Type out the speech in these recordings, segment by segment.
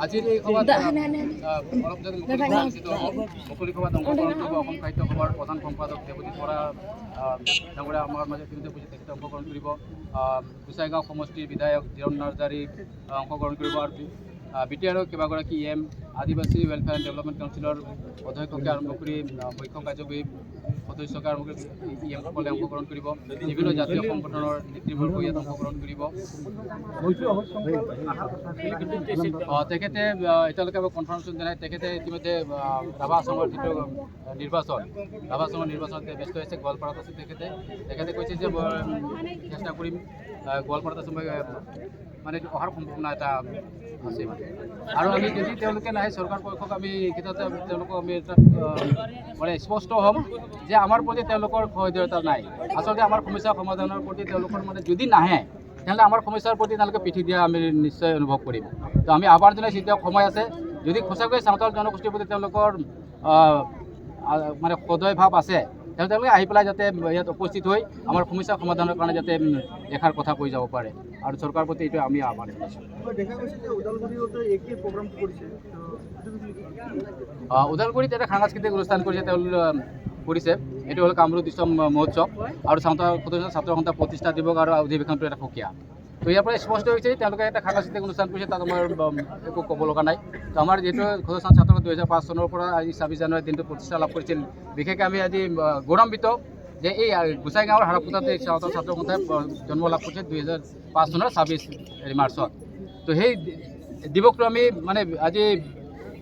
আজিৰ এই সভাত মুকলি সভাত অংশগ্ৰহণ কৰিব অসম সাহিত্য সভাৰ প্ৰধান সম্পাদক দেৱজিৎ বৰা ডাঙৰীয়া আমাৰ মাজত তিনিটা পুঁজি তেখেতে অংশগ্ৰহণ কৰিব। গোসাইগাঁও সমষ্টিৰ বিধায়ক জিৰণ নাৰ্জাৰী অংশগ্ৰহণ কৰিব আৰু BTRৰ কেইবাগৰাকী EM আদিবাসী ৱেলফেয়াৰ এণ্ড ডেভেলপমেণ্ট কাউন্সিলৰ অধ্যক্ষকে আৰম্ভ কৰি মুখ্য কাৰ্যবাহী সদস্যকে আৰম্ভ কৰি EM-সকলে অংশগ্ৰহণ কৰিব। বিভিন্ন জাতীয় সংগঠনৰ নেতৃবৰ্গ ইয়াত অংশগ্ৰহণ কৰিব। তেখেতে এতিয়ালৈকে কনফাৰ্মেশ্যন জনাই তেখেতে ইতিমধ্যে ৰাভা আসামৰ যিটো ৰাভা আসামৰ নিৰ্বাচনত ব্যস্ত হৈছে। গোৱালপাৰাত আছে তেখেতে কৈছে যে মই চেষ্টা কৰিম গোৱালপাৰাত আছে মই মানে অহাৰ সম্ভাৱনা এটা আছে মানে আৰু আমি যদি তেওঁলোকে নাহে চৰকাৰ পক্ষক আমি ক্ষেত্ৰতে তেওঁলোকক আমি এটা মানে স্পষ্ট হ'ম যে আমাৰ প্ৰতি তেওঁলোকৰ সহযোগিতা নাই। আচলতে আমাৰ সমস্যা সমাধানৰ প্ৰতি তেওঁলোকৰ মানে যদি নাহে তেনেহ'লে আমাৰ সমস্যাৰ প্ৰতি তেওঁলোকে পিঠি দিয়া আমি নিশ্চয় অনুভৱ কৰিম। তো আমি আহ্বান জনাইছোঁ এতিয়াও সময় আছে। যদি সঁচাকৈ চাওতাল জনগোষ্ঠীৰ প্ৰতি তেওঁলোকৰ মানে সদয় ভাৱ আছে তেওঁলোকে আহি পেলাই যাতে ইয়াত উপস্থিত হৈ আমাৰ সমস্যা সমাধানৰ কাৰণে যাতে এষাৰ কথা কৈ যাব পাৰে আৰু চৰকাৰৰ প্ৰতি এইটো আমি আহ্বান জনাইছোঁ। ওদালগুৰিত এটা সাংস্কৃতিক অনুষ্ঠান কৰিছে কৰিছে এইটো হ'ল কামৰূপ বিশ্ব মহোৎসৱ আৰু ছাত্ৰ সন্থা প্ৰতিষ্ঠা দিৱস আৰু অধিৱেশনটো এটা সুকীয়া। তো ইয়াৰ পৰা স্পষ্ট হৈছে তেওঁলোকে এটা সাংস্কৃতিক অনুষ্ঠান কৰিছে তাত আমাৰ একো ক'ব লগা নাই। তো আমাৰ যিহেতু খোজা ছাত্ৰ 2005 চনৰ পৰা আজি 26 জানুৱাৰী দিনটো প্ৰতিষ্ঠা লাভ কৰিছিল। বিশেষকৈ আমি আজি গৌৰৱান্বিত যে এই গোসাইগাঁৱৰ হাৰাপুতাতে ছাত্ৰ সন্থাই জন্ম লাভ কৰিছে 2005 চনৰ 26 মাৰ্চত। তো সেই দিৱসটো আমি মানে আজি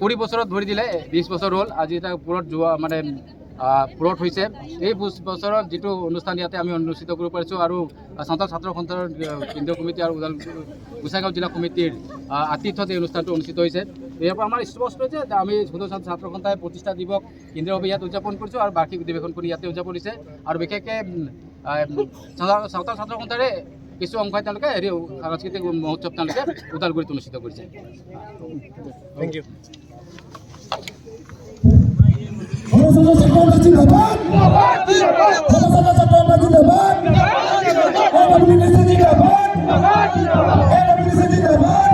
20 বছৰত ধৰি দিলে 20 বছৰ হ'ল আজি এটা পূৰত যোৱা মানে পূৰত হৈছে। এই বছৰত যিটো অনুষ্ঠান ইয়াতে আমি অনুষ্ঠিত কৰিব পাৰিছোঁ আৰু ছাত্ৰ সন্থাৰ কেন্দ্ৰীয় কমিটি আৰু গোসাইগাঁও জিলা কমিটিৰ আতিথ্যত এই অনুষ্ঠানটো অনুষ্ঠিত হৈছে। ইয়াৰ পৰা আমাৰ স্পষ্ট হৈছে যে আমি ছাত্ৰ সন্থাই প্ৰতিষ্ঠা দিৱস কেন্দ্ৰীয়ভাৱে ইয়াত উদযাপন কৰিছোঁ আৰু বাৰ্ষিক অধিৱেশনখন ইয়াতে উদযাপন হৈছে আৰু বিশেষকৈ ছাত্ৰ সন্থাৰে কিছু অংশই তেওঁলোকে হেৰি সাংস্কৃতিক মহোৎসৱ তেওঁলোকে ওদালগুৰিত অনুষ্ঠিত কৰিছে। Thank you. জিন্দাবাদ